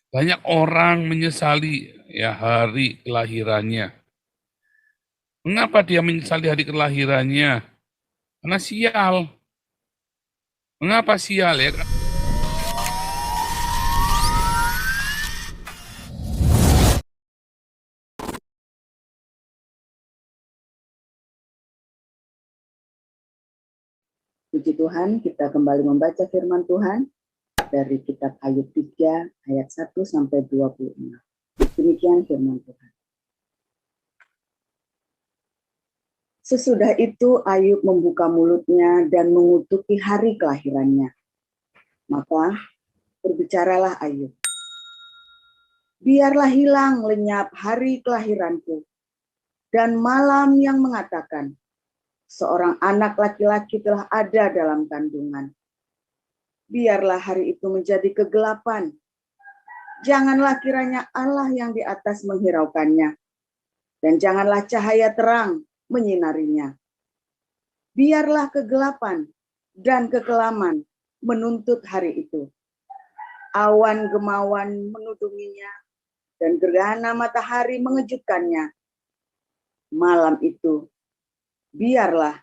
Banyak orang menyesali ya hari kelahirannya. Mengapa dia menyesali hari kelahirannya? Karena sial. Mengapa sial ya? Puji Tuhan, kita kembali membaca firman Tuhan dari kitab Ayub 3 ayat 1 sampai 26. Demikian firman Tuhan. Sesudah itu Ayub membuka mulutnya dan mengutuki hari kelahirannya. Maka berbicaralah Ayub. Biarlah hilang lenyap hari kelahiranku dan malam yang mengatakan, seorang anak laki-laki telah ada dalam kandungan. Biarlah hari itu menjadi kegelapan. Janganlah kiranya Allah yang di atas menghiraukannya, dan janganlah cahaya terang menyinarinya. Biarlah kegelapan dan kekelaman menuntut hari itu. Awan gemawan menudunginya, dan gerhana matahari mengejutkannya. Malam itu, biarlah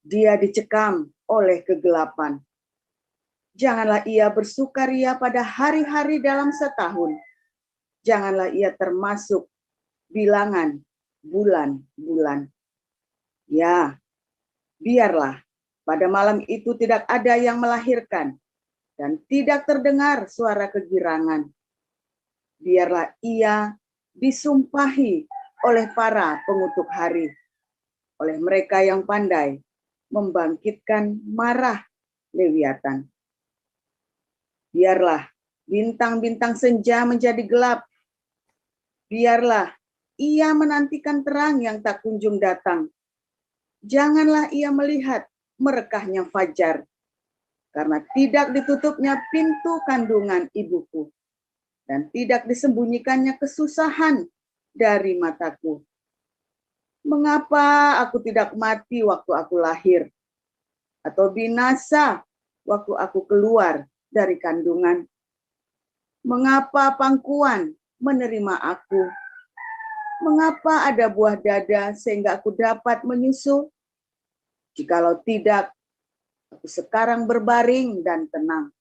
dia dicekam oleh kegelapan. Janganlah ia bersukaria pada hari-hari dalam setahun. Janganlah ia termasuk bilangan bulan-bulan. Ya, biarlah pada malam itu tidak ada yang melahirkan dan tidak terdengar suara kegirangan. Biarlah ia disumpahi oleh para pengutuk hari, oleh mereka yang pandai membangkitkan marah Lewiatan. Biarlah bintang-bintang senja menjadi gelap. Biarlah ia menantikan terang yang tak kunjung datang. Janganlah ia melihat merekahnya fajar, karena tidak ditutupnya pintu kandungan ibuku, dan tidak disembunyikannya kesusahan dari mataku. Mengapa aku tidak mati waktu aku lahir, atau binasa waktu aku keluar dari kandungan? Mengapa pangkuan menerima aku? Mengapa ada buah dada sehingga aku dapat menyusu? Jikalau tidak, aku sekarang berbaring dan tenang.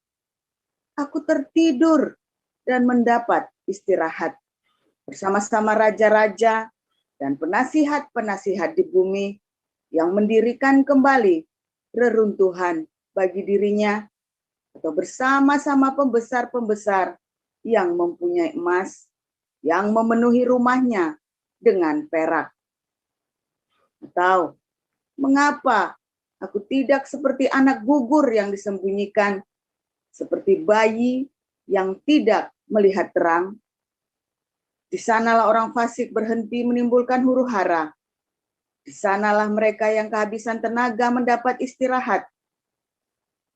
Aku tertidur dan mendapat istirahat bersama-sama raja-raja dan penasihat-penasihat di bumi yang mendirikan kembali reruntuhan bagi dirinya, atau bersama-sama pembesar-pembesar yang mempunyai emas, yang memenuhi rumahnya dengan perak. Atau mengapa aku tidak seperti anak gugur yang disembunyikan, seperti bayi yang tidak melihat terang? Di sanalah orang fasik berhenti menimbulkan huru-hara. Di sanalah mereka yang kehabisan tenaga mendapat istirahat.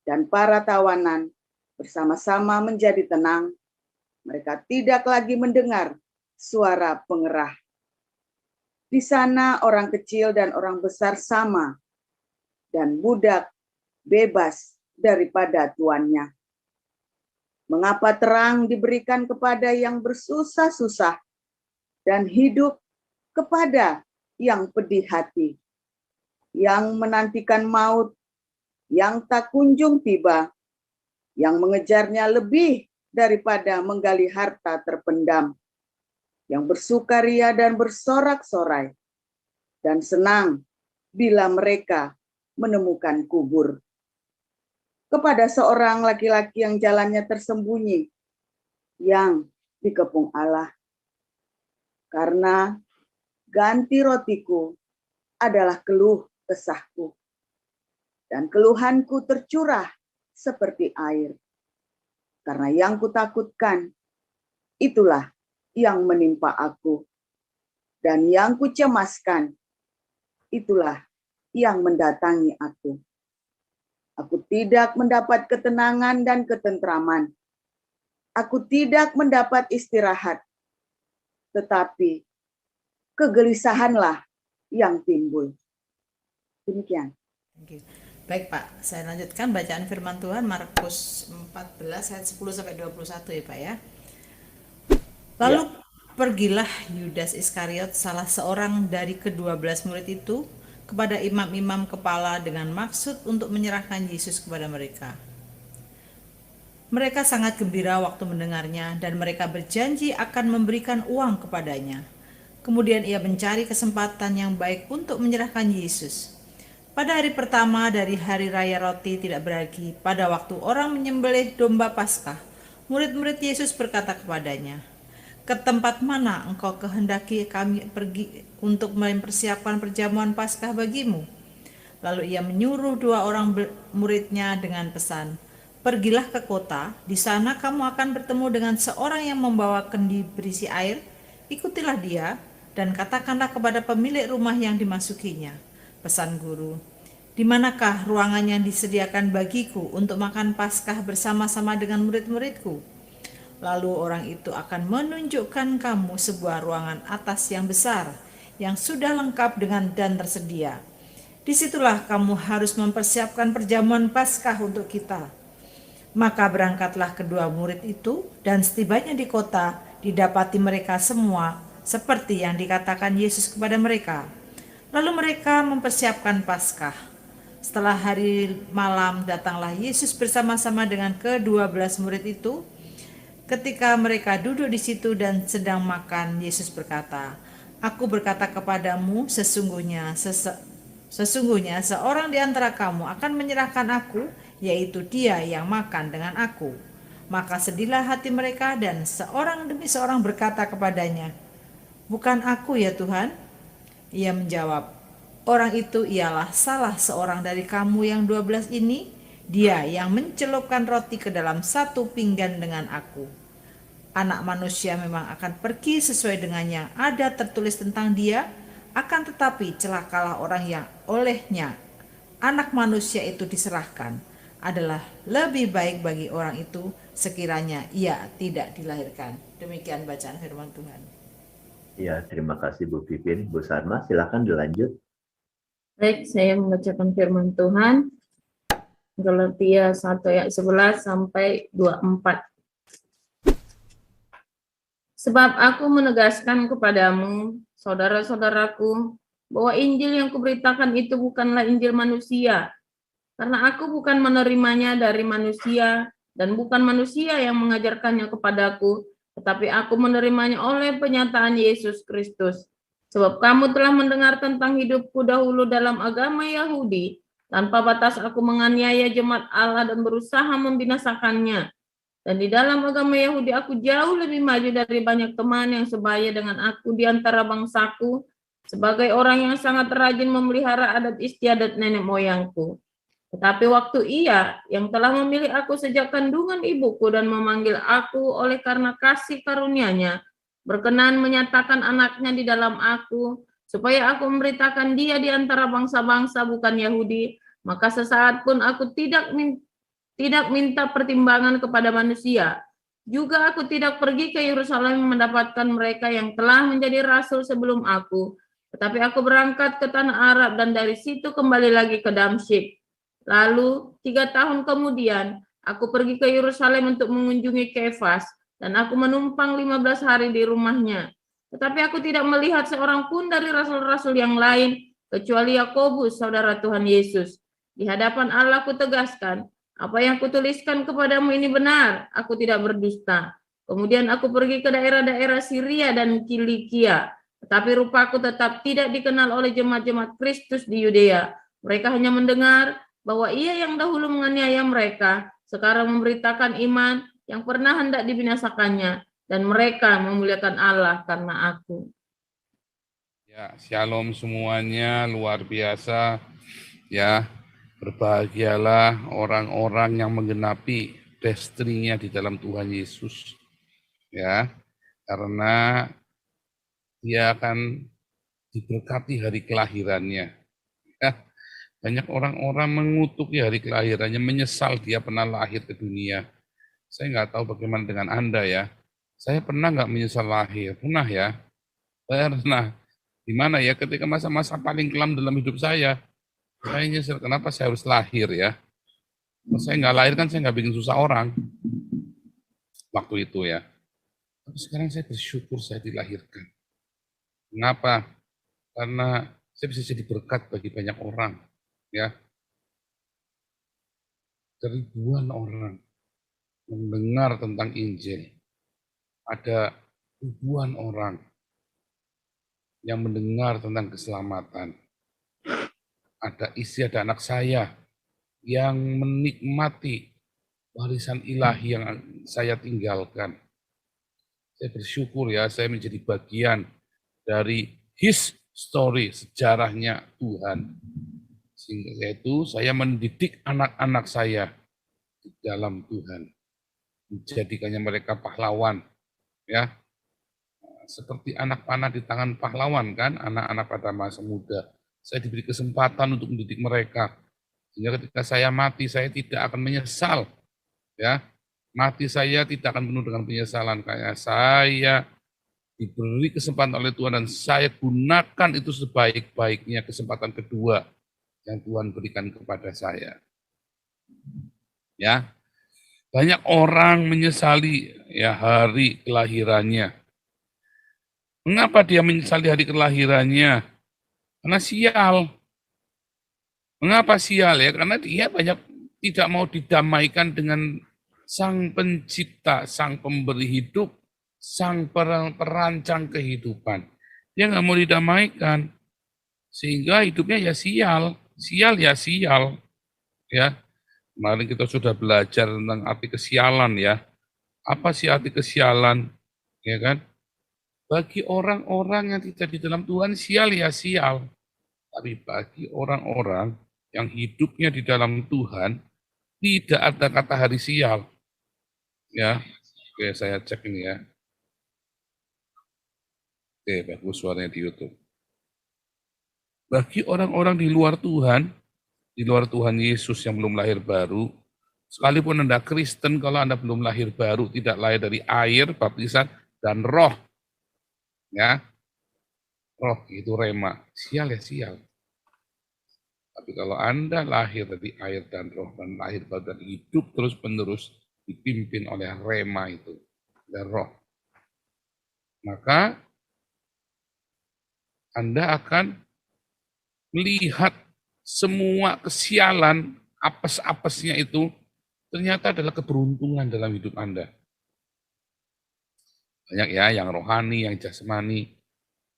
Dan para tawanan bersama-sama menjadi tenang. Mereka tidak lagi mendengar suara pengerah. Di sana orang kecil dan orang besar sama, dan budak bebas daripada tuannya. Mengapa terang diberikan kepada yang bersusah-susah, dan hidup kepada yang pedih hati, yang menantikan maut, yang tak kunjung tiba, yang mengejarnya lebih daripada menggali harta terpendam, yang bersukaria dan bersorak-sorai, dan senang bila mereka menemukan kubur. Kepada seorang laki-laki yang jalannya tersembunyi, yang dikepung Allah. Karena ganti rotiku adalah keluh kesahku, dan keluhanku tercurah seperti air. Karena yang kutakutkan, itulah yang menimpa aku. Dan yang kucemaskan, itulah yang mendatangi aku. Aku tidak mendapat ketenangan dan ketentraman. Aku tidak mendapat istirahat, tetapi kegelisahanlah yang timbul. Demikian. Baik Pak, saya lanjutkan bacaan firman Tuhan Markus 14 ayat 10 sampai 21 ya Pak ya. Lalu pergilah Yudas Iskariot, salah seorang dari ke-12 murid itu, kepada imam-imam kepala dengan maksud untuk menyerahkan Yesus kepada mereka. Mereka sangat gembira waktu mendengarnya dan mereka berjanji akan memberikan uang kepadanya. Kemudian ia mencari kesempatan yang baik untuk menyerahkan Yesus. Pada hari pertama dari hari raya roti tidak beragi, pada waktu orang menyembelih domba Paskah, murid-murid Yesus berkata kepadanya, "Ke tempat mana engkau kehendaki kami pergi untuk mempersiapkan perjamuan Paskah bagimu?" Lalu ia menyuruh 2 orang muridnya dengan pesan, "Pergilah ke kota, di sana kamu akan bertemu dengan seorang yang membawa kendi berisi air. Ikutilah dia dan katakanlah kepada pemilik rumah yang dimasukinya, 'Pesan Guru, di manakah ruangan yang disediakan bagiku untuk makan Paskah bersama-sama dengan murid-muridku?' Lalu orang itu akan menunjukkan kamu sebuah ruangan atas yang besar, yang sudah lengkap dengan dan tersedia. Disitulah kamu harus mempersiapkan perjamuan Paskah untuk kita." Maka berangkatlah kedua murid itu, dan setibanya di kota, didapati mereka semua seperti yang dikatakan Yesus kepada mereka. Lalu mereka mempersiapkan Paskah. Setelah hari malam, datanglah Yesus bersama-sama dengan ke-12 murid itu. Ketika mereka duduk di situ dan sedang makan, Yesus berkata, "Aku berkata kepadamu, sesungguhnya seorang di antara kamu akan menyerahkan aku, yaitu dia yang makan dengan aku." Maka sedihlah hati mereka dan seorang demi seorang berkata kepadanya, "Bukan aku ya Tuhan?" Ia menjawab, "Orang itu ialah salah seorang dari kamu yang 12 ini, dia yang mencelupkan roti ke dalam satu pinggan dengan aku. Anak manusia memang akan pergi sesuai dengan yang ada tertulis tentang dia, akan tetapi celakalah orang yang olehnya anak manusia itu diserahkan. Adalah lebih baik bagi orang itu sekiranya ia tidak dilahirkan." Demikian bacaan firman Tuhan. Ya, terima kasih Bu Pipin. Bu Sarma, silakan dilanjut. Baik, saya membacakan firman Tuhan. Galatia 1 ayat 11 sampai 24. Sebab aku menegaskan kepadamu, saudara-saudaraku, bahwa Injil yang kuberitakan itu bukanlah Injil manusia, karena aku bukan menerimanya dari manusia, dan bukan manusia yang mengajarkannya kepadaku, tetapi aku menerimanya oleh penyataan Yesus Kristus. Sebab kamu telah mendengar tentang hidupku dahulu dalam agama Yahudi, tanpa batas aku menganiaya jemaat Allah dan berusaha membinasakannya. Dan di dalam agama Yahudi aku jauh lebih maju dari banyak teman yang sebaya dengan aku di antara bangsaku, sebagai orang yang sangat rajin memelihara adat istiadat nenek moyangku. Tetapi waktu Ia yang telah memilih aku sejak kandungan ibuku dan memanggil aku oleh karena kasih karunia-Nya, berkenan menyatakan anaknya di dalam aku, supaya aku memberitakan dia di antara bangsa-bangsa bukan Yahudi, maka sesaat pun aku tidak minta pertimbangan kepada manusia. Juga aku tidak pergi ke Yerusalem mendapatkan mereka yang telah menjadi rasul sebelum aku, tetapi aku berangkat ke tanah Arab dan dari situ kembali lagi ke Damsyik. Lalu 3 tahun kemudian aku pergi ke Yerusalem untuk mengunjungi Kefas, dan aku menumpang 15 hari di rumahnya. Tetapi aku tidak melihat seorang pun dari rasul-rasul yang lain, kecuali Yakobus, saudara Tuhan Yesus. Di hadapan Allah aku tegaskan, apa yang kutuliskan kepadamu ini benar, aku tidak berdusta. Kemudian aku pergi ke daerah-daerah Syria dan Kilikia, tetapi rupaku tetap tidak dikenal oleh jemaat-jemaat Kristus di Yudea. Mereka hanya mendengar bahwa Ia yang dahulu menganiaya mereka, sekarang memberitakan iman yang pernah hendak dibinasakannya, dan mereka memuliakan Allah karena aku. Ya, shalom semuanya, luar biasa. Ya, berbahagialah orang-orang yang menggenapi destininya di dalam Tuhan Yesus. Ya, karena dia akan diberkati hari kelahirannya. Ya, banyak orang-orang mengutuki hari kelahirannya, menyesal dia pernah lahir ke dunia. Saya nggak tahu bagaimana dengan Anda ya. Saya pernah nggak menyesal lahir? Pernah ya? Pernah. Gimana ya ketika masa-masa paling kelam dalam hidup saya nyesel kenapa saya harus lahir ya. Kalau saya nggak lahir kan saya nggak bikin susah orang waktu itu ya. Tapi sekarang saya bersyukur saya dilahirkan. Mengapa? Karena saya bisa jadi berkat bagi banyak orang, ya. Ribuan orang mendengar tentang Injil. Ada ribuan orang yang mendengar tentang keselamatan. Ada istri, ada anak saya yang menikmati warisan ilahi yang saya tinggalkan. Saya bersyukur ya, saya menjadi bagian dari his story, sejarahnya Tuhan. Sehingga itu saya mendidik anak-anak saya di dalam Tuhan. Menjadikannya mereka pahlawan. Ya, seperti anak panah di tangan pahlawan kan, anak-anak pada masa muda. Saya diberi kesempatan untuk mendidik mereka. Sehingga ketika saya mati, saya tidak akan menyesal. Ya, mati saya tidak akan penuh dengan penyesalan. Karena saya diberi kesempatan oleh Tuhan dan saya gunakan itu sebaik-baiknya kesempatan kedua yang Tuhan berikan kepada saya. Ya, banyak orang menyesali ya hari kelahirannya. Mengapa dia menyesali hari kelahirannya? Karena sial. Mengapa sial ya? Karena dia banyak tidak mau didamaikan dengan Sang Pencipta, Sang Pemberi hidup, Sang Perancang kehidupan. Dia nggak mau didamaikan. Sehingga hidupnya ya sial. Sial ya sial. Ya. Kemarin kita sudah belajar tentang arti kesialan ya. Apa sih arti kesialan? Ya kan? Bagi orang-orang yang tidak di dalam Tuhan, sial ya sial. Tapi bagi orang-orang yang hidupnya di dalam Tuhan, tidak ada kata hari sial. Ya, oke saya cek ini ya. Oke, bagus suaranya di YouTube. Bagi orang-orang di luar Tuhan Yesus yang belum lahir baru, sekalipun Anda Kristen, kalau Anda belum lahir baru, tidak lahir dari air, baptisan, dan roh, ya, roh itu rema, sial ya sial. Tapi kalau Anda lahir dari air dan roh, dan lahir baru dan hidup terus-menerus dipimpin oleh rema itu, dan roh, maka Anda akan melihat semua kesialan, apes-apesnya itu ternyata adalah keberuntungan dalam hidup Anda. Banyak ya yang rohani, yang jasmani.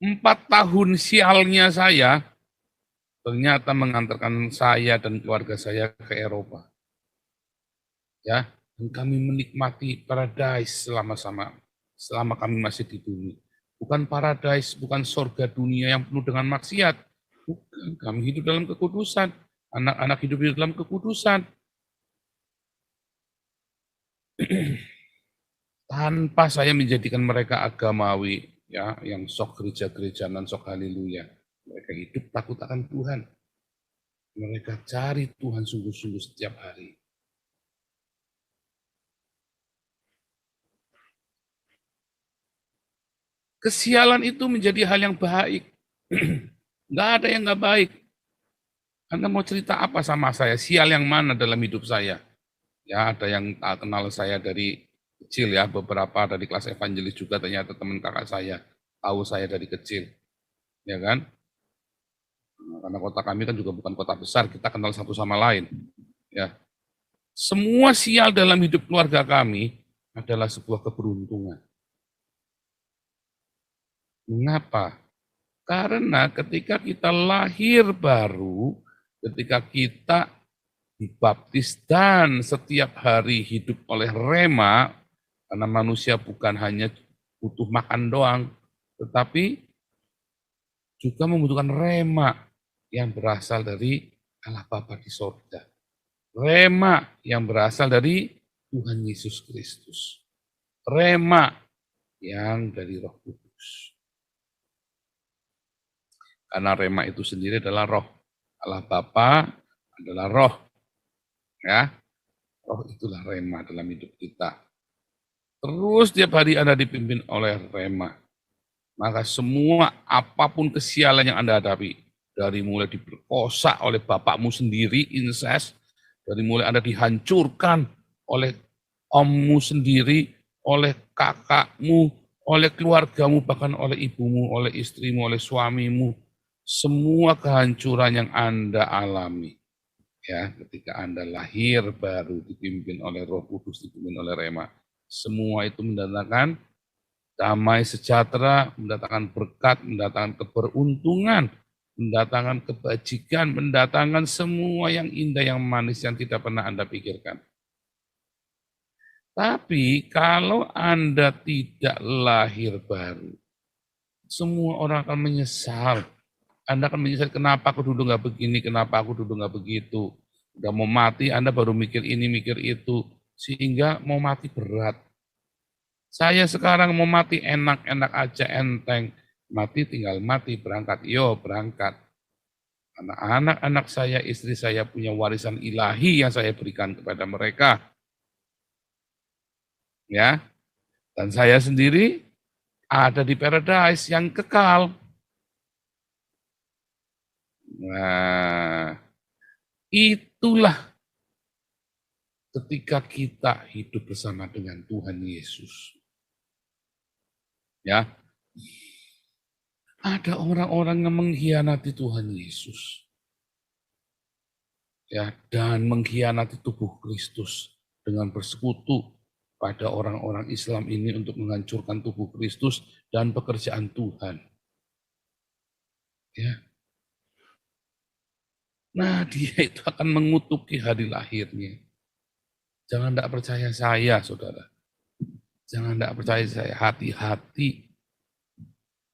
4 tahun sialnya saya ternyata mengantarkan saya dan keluarga saya ke Eropa. Ya, dan kami menikmati paradise selama kami masih di bumi. Bukan paradise, bukan surga dunia yang penuh dengan maksiat. Bukan, kami hidup dalam kekudusan. Anak-anak hidup di dalam kekudusan. Tanpa saya menjadikan mereka agamawi, ya, yang sok gereja-gereja dan sok haleluya. Mereka hidup takut akan Tuhan. Mereka cari Tuhan sungguh-sungguh setiap hari. Kesialan itu menjadi hal yang baik. Nggak ada yang nggak baik. Anda mau cerita apa sama saya? Sial yang mana dalam hidup saya? Ya, ada yang kenal saya dari kecil ya, beberapa dari kelas evangelis juga ternyata teman kakak saya, tahu saya dari kecil. Ya kan? Karena kota kami kan juga bukan kota besar, kita kenal satu sama lain. Ya. Semua sial dalam hidup keluarga kami adalah sebuah keberuntungan. Mengapa? Karena ketika kita lahir baru, ketika kita dibaptis dan setiap hari hidup oleh rema, karena manusia bukan hanya butuh makan doang, tetapi juga membutuhkan rema yang berasal dari Allah Bapa di sorga. Rema yang berasal dari Tuhan Yesus Kristus. Rema yang dari Roh Kudus. Karena rema itu sendiri adalah roh. Allah Bapa adalah roh. Ya, roh itulah rema dalam hidup kita. Terus tiap hari Anda dipimpin oleh rema. Maka semua apapun kesialan yang Anda hadapi, dari mulai diperkosa oleh bapakmu sendiri, incest, dari mulai Anda dihancurkan oleh ommu sendiri, oleh kakakmu, oleh keluargamu, bahkan oleh ibumu, oleh istrimu, oleh suamimu, semua kehancuran yang Anda alami. Ya, ketika Anda lahir baru dipimpin oleh Roh Kudus, dipimpin oleh Rema. Semua itu mendatangkan damai sejahtera, mendatangkan berkat, mendatangkan keberuntungan, mendatangkan kebajikan, mendatangkan semua yang indah, yang manis, yang tidak pernah Anda pikirkan. Tapi kalau Anda tidak lahir baru, semua orang akan menyesal. Anda akan menyesal, kenapa aku dulu nggak begini, kenapa aku dulu nggak begitu. Udah mau mati, Anda baru mikir ini, mikir itu. Sehingga mau mati berat. Saya sekarang mau mati enak-enak aja, enteng. Mati tinggal mati, berangkat. Yo, berangkat. Anak-anak saya, istri saya punya warisan ilahi yang saya berikan kepada mereka. Ya, dan saya sendiri ada di paradise yang kekal. Nah, itulah ketika kita hidup bersama dengan Tuhan Yesus. Ya, ada orang-orang yang mengkhianati Tuhan Yesus. Ya, dan mengkhianati tubuh Kristus dengan bersekutu pada orang-orang Islam ini untuk menghancurkan tubuh Kristus dan pekerjaan Tuhan. Ya. Nah, dia itu akan mengutuki hari lahirnya. Jangan tidak percaya saya, saudara. Jangan tidak percaya saya, hati-hati.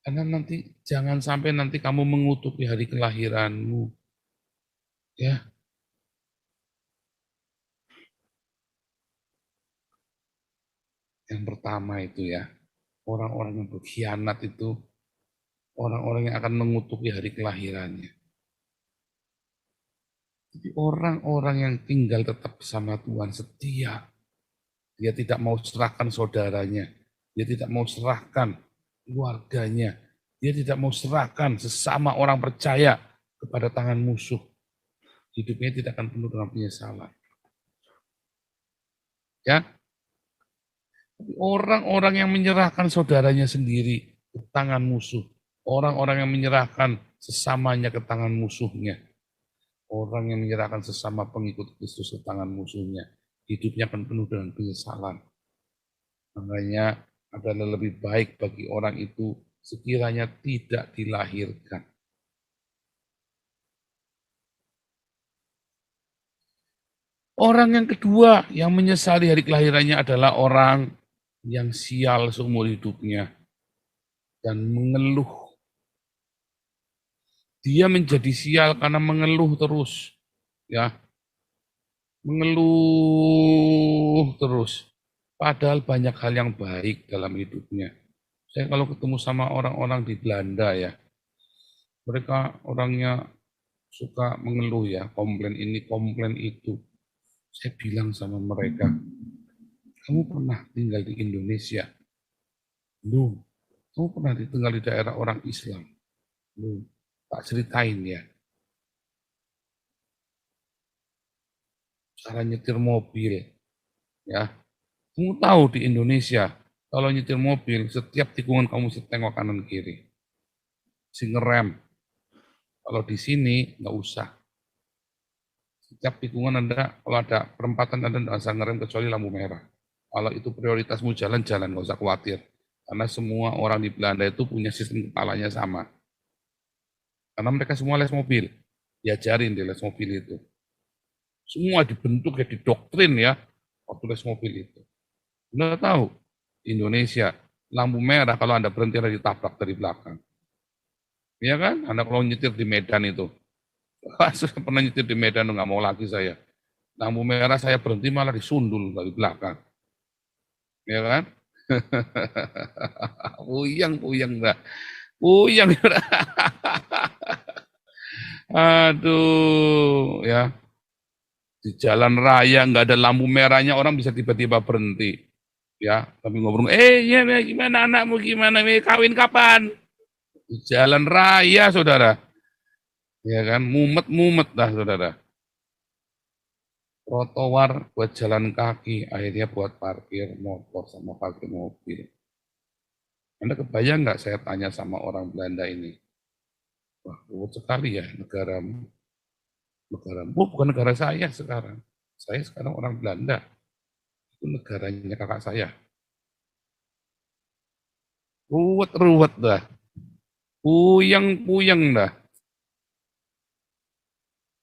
Karena nanti, jangan sampai nanti kamu mengutuki hari kelahiranmu. Ya. Yang pertama itu ya, orang-orang yang berkhianat itu, orang-orang yang akan mengutuki hari kelahirannya. Jadi orang-orang yang tinggal tetap bersama Tuhan, setia. Dia tidak mau serahkan saudaranya. Dia tidak mau serahkan keluarganya. Dia tidak mau serahkan sesama orang percaya kepada tangan musuh. Hidupnya tidak akan penuh dengan penyesalan. Ya, orang-orang yang menyerahkan saudaranya sendiri ke tangan musuh. Orang-orang yang menyerahkan sesamanya ke tangan musuhnya. Orang yang menyerahkan sesama pengikut Kristus ke tangan musuhnya, hidupnya akan penuh dengan penyesalan. Makanya adalah lebih baik bagi orang itu sekiranya tidak dilahirkan. Orang yang kedua yang menyesali hari kelahirannya adalah orang yang sial seumur hidupnya dan mengeluh. Dia menjadi sial karena mengeluh terus, ya, mengeluh terus. Padahal banyak hal yang baik dalam hidupnya. Saya kalau ketemu sama orang-orang di Belanda ya, mereka orangnya suka mengeluh ya, komplain ini, komplain itu. Saya bilang sama mereka, kamu pernah tinggal di Indonesia? Belum. Kamu pernah tinggal di daerah orang Islam? Belum. Tak ceritain ya. Cara nyetir mobil. Ya. Kamu tahu di Indonesia, kalau nyetir mobil, setiap tikungan kamu mesti tengok kanan kiri. Si ngerem. Kalau di sini, nggak usah. Setiap tikungan Anda, kalau ada perempatan Anda nggak usah ngerem kecuali lampu merah. Kalau itu prioritasmu jalan-jalan, nggak usah khawatir. Karena semua orang di Belanda itu punya sistem kepalanya sama. Karena mereka semua les mobil. Diajarin di les mobil itu. Semua dibentuk ya, didoktrin ya, waktu les mobil itu. Anda tahu, di Indonesia, lampu merah kalau Anda berhenti Anda ditabrak dari belakang. Iya kan? Anda kalau nyetir di Medan itu. Saya pernah nyetir di Medan, nggak mau lagi saya. Lampu merah saya berhenti malah disundul dari belakang. Iya kan? Puyang enggak. Puyang. Aduh, ya. Di jalan raya nggak ada lampu merahnya, orang bisa tiba-tiba berhenti. Ya, tapi ngobrol, ya gimana anakmu, gimana, kawin kapan? Di jalan raya, saudara. Ya kan, mumet-mumet dah, saudara. Trotoar buat jalan kaki, akhirnya buat parkir motor sama parkir mobil. Anda kebayang nggak saya tanya sama orang Belanda ini? Wah, ruwet sekali ya negaramu. Negaramu, oh, bukan negara saya sekarang. Saya sekarang orang Belanda. Itu negaranya kakak saya. Ruwet-ruwet dah. Puyeng-puyeng dah.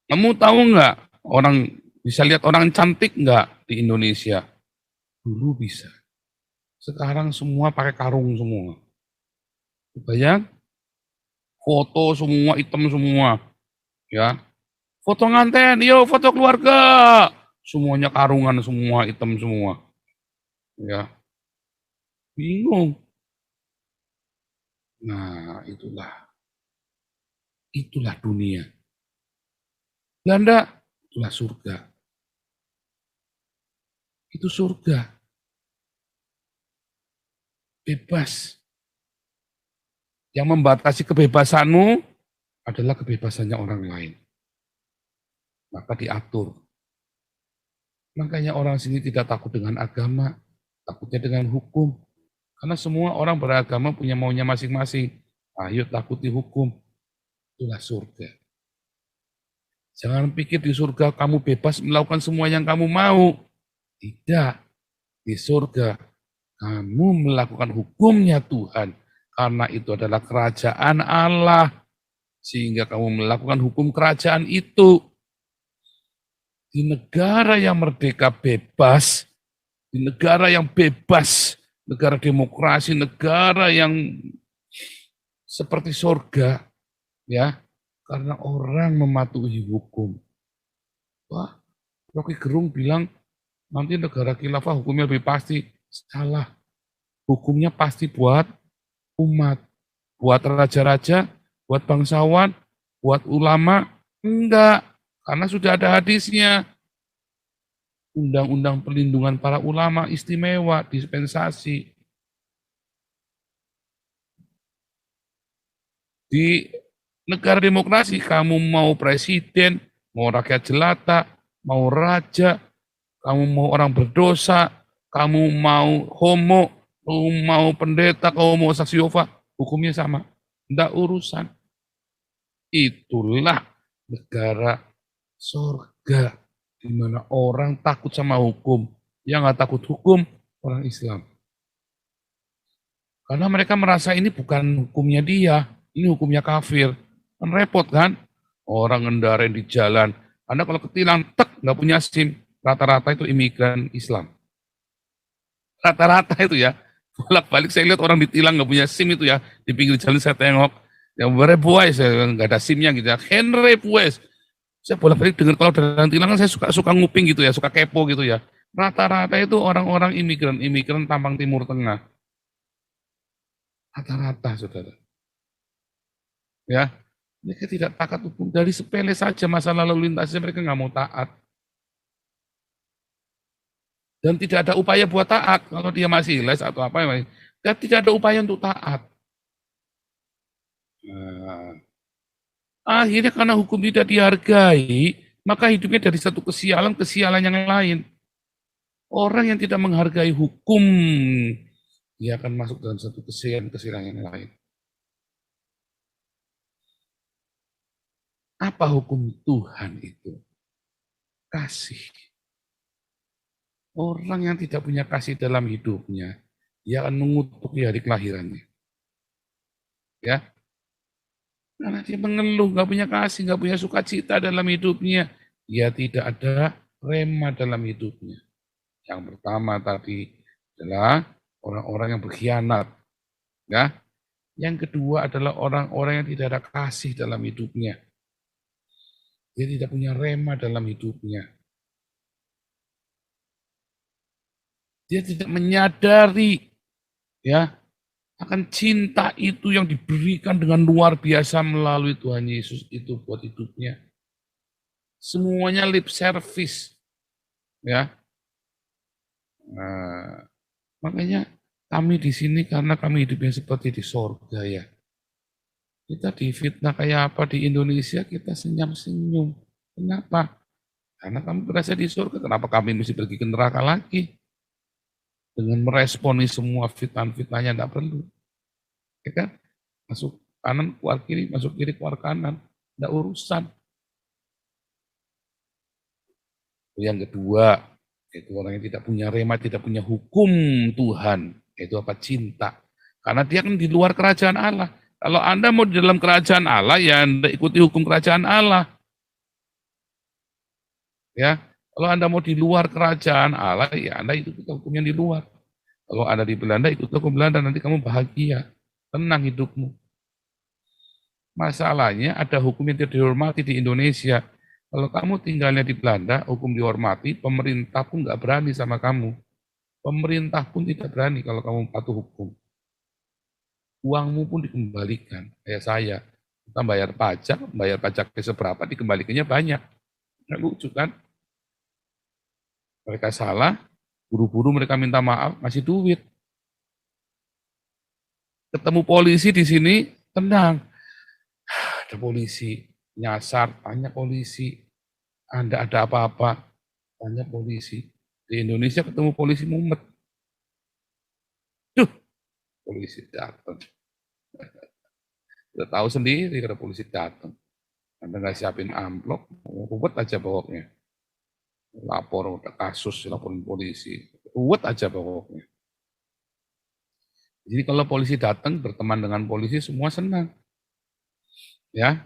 Kamu tahu nggak orang bisa lihat orang cantik nggak di Indonesia? Dulu bisa. Sekarang semua pakai karung semua. Bayang? Foto semua hitam semua, ya. Foto nganten, yo foto keluarga. Semuanya karungan semua, hitam semua. Ya. Bingung. Nah, itulah dunia. Belanda, itulah surga. Itu surga. Bebas. Yang membatasi kebebasanmu adalah kebebasannya orang lain. Maka diatur. Makanya orang sini tidak takut dengan agama, takutnya dengan hukum. Karena semua orang beragama punya maunya masing-masing. Ayo takuti hukum. Itulah surga. Jangan pikir di surga kamu bebas melakukan semua yang kamu mau. Tidak. Di surga kamu melakukan hukumnya Tuhan. Karena itu adalah kerajaan Allah. Sehingga kamu melakukan hukum kerajaan itu. Di negara yang merdeka bebas, di negara yang bebas, negara demokrasi, negara yang seperti surga, ya, karena orang mematuhi hukum. Wah, Rocky Gerung bilang nanti negara khilafah hukumnya lebih pasti. Salah. Hukumnya pasti buat umat, buat raja-raja, buat bangsawan, buat ulama, enggak. Karena sudah ada hadisnya. Undang-undang perlindungan para ulama istimewa, dispensasi. Di negara demokrasi, kamu mau presiden, mau rakyat jelata, mau raja, kamu mau orang berdosa, kamu mau homo, kamu mau pendeta, kamu mau saksi Yehova, hukumnya sama. Tidak urusan. Itulah negara surga, di mana orang takut sama hukum. Yang nggak takut hukum, orang Islam. Karena mereka merasa ini bukan hukumnya dia, ini hukumnya kafir. Kan repot kan? Orang ngendarain di jalan. Anda kalau ketilang, nggak punya SIM, rata-rata itu imigran Islam. Rata-rata itu ya. Bolak-balik saya lihat orang ditilang nggak punya SIM itu ya, di pinggir jalan saya tengok. Yang berbuai, saya nggak ada SIM-nya gitu ya. Henry Pues. Saya bolak-balik dengar kalau ada tilangan saya suka nguping gitu ya, suka kepo gitu ya. Rata-rata itu orang-orang imigran tampang Timur Tengah. Rata-rata, saudara. Ya, mereka tidak taat hukum. Dari sepele saja masalah lalu lintasnya mereka nggak mau taat. Dan tidak ada upaya buat taat. Kalau dia masih les atau apa, tidak ada upaya untuk taat. Nah, akhirnya karena hukum tidak dihargai, maka hidupnya dari satu kesialan yang lain. Orang yang tidak menghargai hukum, dia akan masuk dalam satu kesialan yang lain. Apa hukum Tuhan itu? Kasih. Orang yang tidak punya kasih dalam hidupnya, dia akan mengutuk di hari kelahirannya. Ya, karena dia mengeluh, nggak punya kasih, nggak punya sukacita dalam hidupnya. Dia tidak ada rema dalam hidupnya. Yang pertama tadi adalah orang-orang yang berkhianat. Ya. Yang kedua adalah orang-orang yang tidak ada kasih dalam hidupnya. Dia tidak punya rema dalam hidupnya. Dia tidak menyadari ya akan cinta itu yang diberikan dengan luar biasa melalui Tuhan Yesus itu buat hidupnya. Semuanya lip service. Ya. Nah, makanya kami di sini karena kami hidupnya seperti di sorga ya. Kita difitnah kayak apa di Indonesia kita senyum-senyum. Kenapa? Karena kami berasa di surga. Kenapa kami mesti pergi ke neraka lagi? Dengan meresponi semua fitnah-fitnahnya tidak perlu. Ya kan? Masuk kanan, keluar kiri, masuk kiri, keluar kanan. Tidak urusan. Yang kedua, itu orang yang tidak punya rema, tidak punya hukum Tuhan. Itu apa? Cinta. Karena dia kan di luar kerajaan Allah. Kalau Anda mau di dalam kerajaan Allah, ya Anda ikuti hukum kerajaan Allah. Ya, kalau Anda mau di luar kerajaan Allah, ya Anda ikuti hukum yang di luar. Kalau Anda di Belanda, ikuti hukum Belanda, nanti kamu bahagia. Tenang hidupmu. Masalahnya ada hukum yang tidak dihormati di Indonesia. Kalau kamu tinggalnya di Belanda, hukum dihormati, pemerintah pun nggak berani sama kamu. Pemerintah pun tidak berani kalau kamu patuh hukum. Uangmu pun dikembalikan. Kayak saya, kita bayar pajaknya seberapa, dikembalikannya banyak. Nggak lucu kan? Mereka salah, buru-buru mereka minta maaf, ngasih duit. Ketemu polisi di sini, tenang. Ada polisi, nyasar, tanya polisi. Anda ada apa-apa, tanya polisi. Di Indonesia ketemu polisi mumet. Duh, polisi datang. Udah tahu sendiri kalau polisi datang. Anda nggak siapin amplop, ruwet aja pokoknya. Lapor, udah kasus, laporin polisi. Ruwet aja pokoknya. Jadi kalau polisi datang, berteman dengan polisi, semua senang. Ya.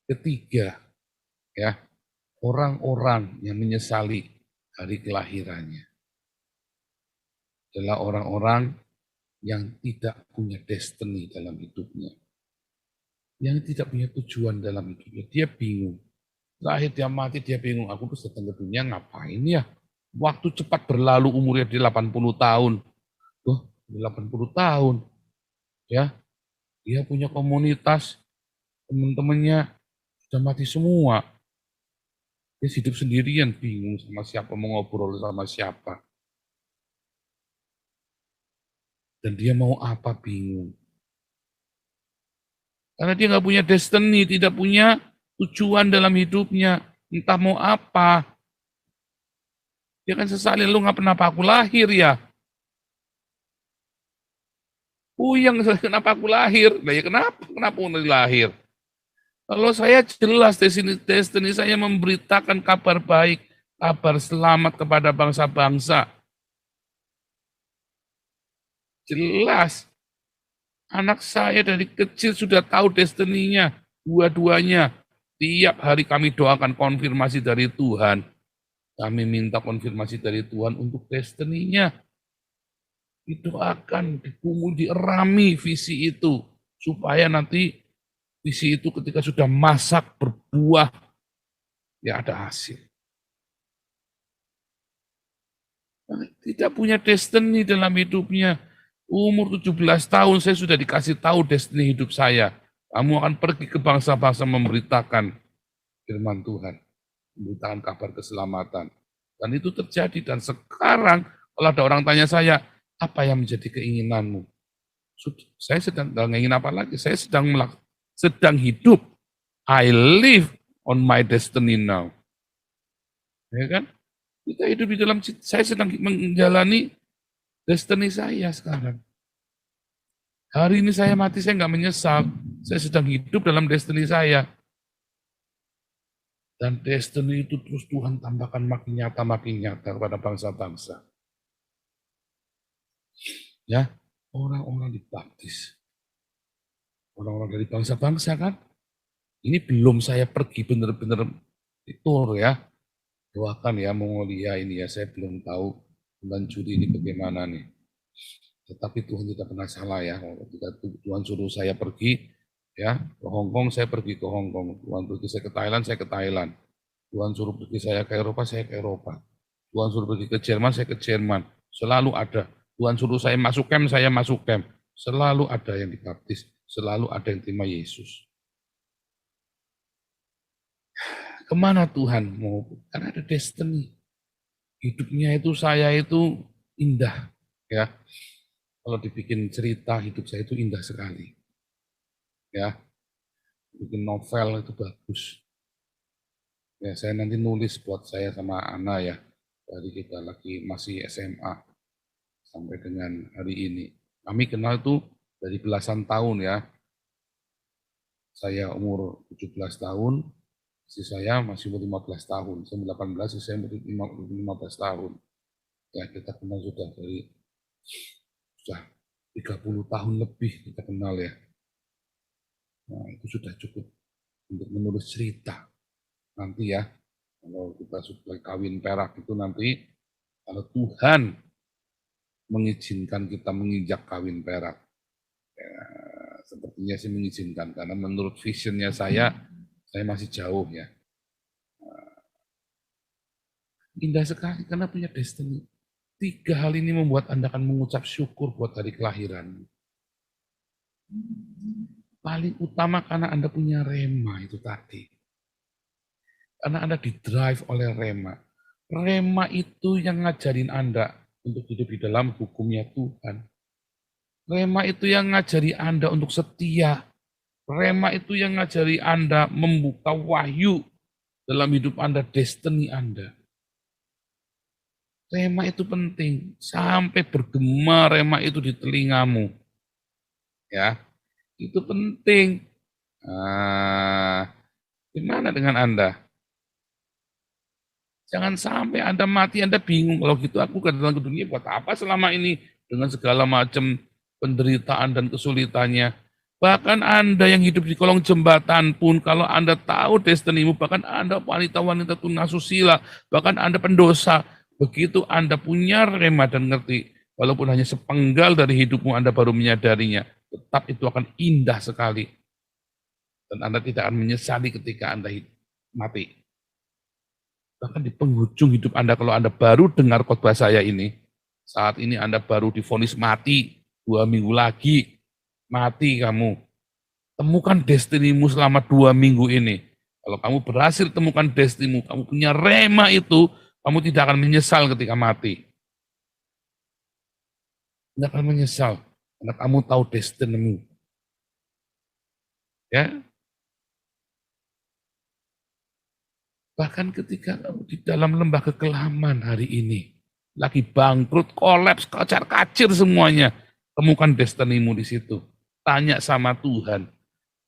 Ketiga, ya, orang-orang yang menyesali hari kelahirannya adalah orang-orang yang tidak punya destiny dalam hidupnya, yang tidak punya tujuan dalam hidupnya. Dia bingung. Terakhir dia mati, dia bingung. Aku terus datang ke dunia ngapain ya? Waktu cepat berlalu, umurnya di 80 tahun. Tuh, 80 tahun. Ya, dia punya komunitas, teman-temannya sudah mati semua. Dia hidup sendirian, bingung sama siapa, mau ngobrol sama siapa. Dan dia mau apa, bingung. Karena dia nggak punya destiny, tidak punya tujuan dalam hidupnya. Entah mau apa. Dia kan sesali, lu nggak pernah aku lahir ya. Yang kenapa aku lahir? Nah ya kenapa aku lahir? Kalau saya jelas destiny saya memberitakan kabar baik, kabar selamat kepada bangsa-bangsa. Jelas. Anak saya dari kecil sudah tahu destiny-nya, dua-duanya. Tiap hari kami doakan konfirmasi dari Tuhan. Kami minta konfirmasi dari Tuhan untuk destiny-nya. Didoakan, dikumul, dierami visi itu. Supaya nanti visi itu ketika sudah masak, berbuah, ya ada hasil. Tidak punya destiny dalam hidupnya. Umur 17 tahun saya sudah dikasih tahu destiny hidup saya. Kamu akan pergi ke bangsa-bangsa memberitakan firman Tuhan. Memberitakan kabar keselamatan. Dan itu terjadi. Dan sekarang kalau ada orang tanya saya, apa yang menjadi keinginanmu? Saya sedang ingin apa lagi? Saya sedang hidup. I live on my destiny now. Ya kan? Kita hidup di dalam, saya sedang menjalani destiny saya sekarang. Hari ini saya mati, saya nggak menyesal. Saya sedang hidup dalam destiny saya. Dan destiny itu terus Tuhan tambahkan makin nyata kepada bangsa-bangsa. Ya, orang-orang dibaptis. Orang-orang dari bangsa-bangsa kan. Ini belum saya pergi benar-benar tour ya. Doakan ya Mongolia ini ya, saya belum tahu bulan Juli ini bagaimana nih. Tetapi Tuhan tidak pernah salah ya. Ketika Tuhan suruh saya pergi ya ke Hong Kong, saya pergi ke Hong Kong. Tuhan pergi saya ke Thailand, saya ke Thailand. Tuhan suruh pergi saya ke Eropa, saya ke Eropa. Tuhan suruh pergi ke Jerman, saya ke Jerman. Selalu ada. Tuhan suruh saya masuk camp, saya masuk camp. Selalu ada yang dibaptis, selalu ada yang terima Yesus. Kemana Tuhan mau? Karena ada destiny. Hidupnya itu saya itu indah. Ya, kalau dibikin cerita hidup saya itu indah sekali. Ya, bikin novel itu bagus. Ya, saya nanti nulis buat saya sama Ana ya. Dari kita lagi masih SMA. sampai dengan hari ini. Kami kenal itu dari belasan tahun ya. Saya umur 17 tahun, istri saya masih umur 15 tahun. Saya 18, istri saya umur 15 tahun. Ya, kita kenal sudah 30 tahun lebih kita kenal ya. Nah, itu sudah cukup untuk menulis cerita. Nanti ya, kalau kita sudah kawin perak itu nanti, kalau Tuhan mengizinkan kita menginjak kawin perak, ya, sepertinya sih mengizinkan, karena menurut visionnya saya masih jauh ya. Indah sekali karena punya destiny. 3 hal ini membuat Anda akan mengucap syukur buat hari kelahiran. Paling utama karena Anda punya rema itu tadi. Karena Anda didrive oleh rema. Rema itu yang ngajarin Anda untuk hidup di dalam hukumnya Tuhan. Rema itu yang ngajari Anda untuk setia. Rema itu yang ngajari Anda membuka wahyu dalam hidup Anda, destiny Anda. Rema itu penting, sampai bergema rema itu di telingamu. Ya, itu penting. Gimana dengan Anda? Jangan sampai Anda mati, Anda bingung. Kalau gitu aku datang ke dunia buat apa selama ini? Dengan segala macam penderitaan dan kesulitannya. Bahkan Anda yang hidup di kolong jembatan pun, kalau Anda tahu destinimu, bahkan Anda wanita-wanita tunasusila, bahkan Anda pendosa, begitu Anda punya rema dan ngerti, walaupun hanya sepenggal dari hidupmu Anda baru menyadarinya, tetap itu akan indah sekali. Dan Anda tidak akan menyesali ketika Anda mati. Bahkan di penghujung hidup Anda, kalau Anda baru dengar khotbah saya ini, saat ini Anda baru divonis mati, 2 minggu lagi, mati kamu. Temukan destinimu selama 2 minggu ini. Kalau kamu berhasil temukan destinimu, kamu punya rema itu, kamu tidak akan menyesal ketika mati. Tidak akan menyesal, karena kamu tahu destinimu. Ya. Bahkan ketika kamu di dalam lembah kekelaman hari ini, lagi bangkrut, kolaps, kacar-kacir semuanya, temukan destinimu di situ. Tanya sama Tuhan,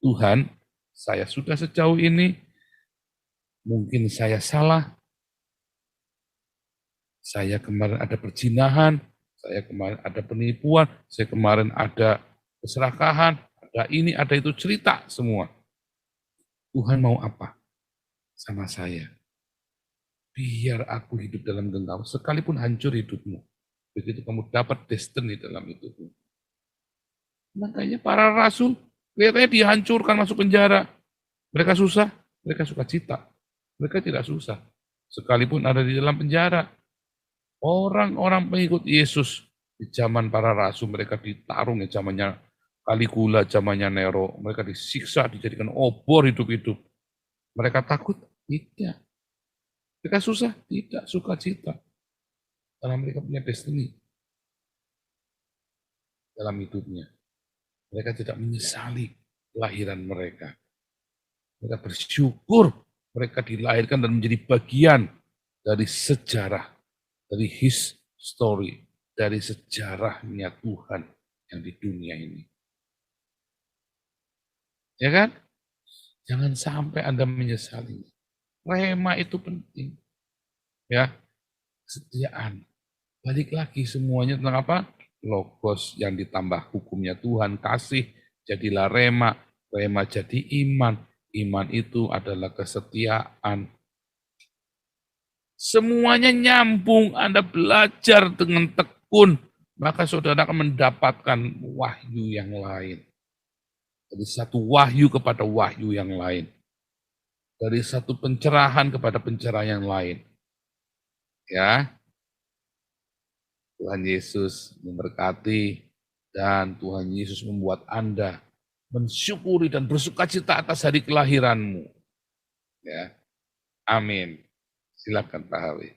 Tuhan, saya sudah sejauh ini, mungkin saya salah, saya kemarin ada perzinahan, saya kemarin ada penipuan, saya kemarin ada keserakahan, ada ini, ada itu, cerita semua. Tuhan mau apa sama saya? Biar aku hidup dalam genggaman, sekalipun hancur hidupmu. Begitu kamu dapat destiny dalam hidupmu. Makanya para rasul, kelihatannya dihancurkan masuk penjara. Mereka susah, mereka suka cita. Mereka tidak susah. Sekalipun ada di dalam penjara. Orang-orang pengikut Yesus di zaman para rasul, mereka ditarung ya, zamannya Caligula, zamannya Nero. Mereka disiksa, dijadikan obor hidup-hidup. Mereka takut? Tidak. Mereka susah? Tidak, suka cita. Karena mereka punya destiny dalam hidupnya. Mereka tidak menyesali kelahiran mereka. Mereka bersyukur mereka dilahirkan dan menjadi bagian dari sejarah, dari his story, dari sejarahnya Tuhan yang di dunia ini. Ya kan? Jangan sampai Anda menyesali. Rema itu penting. Ya, kesetiaan. Balik lagi semuanya tentang apa? Logos yang ditambah hukumnya Tuhan, kasih, jadilah rema, rema jadi iman, iman itu adalah kesetiaan. Semuanya nyambung, Anda belajar dengan tekun, maka saudara akan mendapatkan wahyu yang lain. Dari satu wahyu kepada wahyu yang lain. Dari satu pencerahan kepada pencerahan yang lain. Ya, Tuhan Yesus memberkati dan Tuhan Yesus membuat Anda mensyukuri dan bersukacita atas hari kelahiranmu. Ya, amin. Silakan Pak Hawi.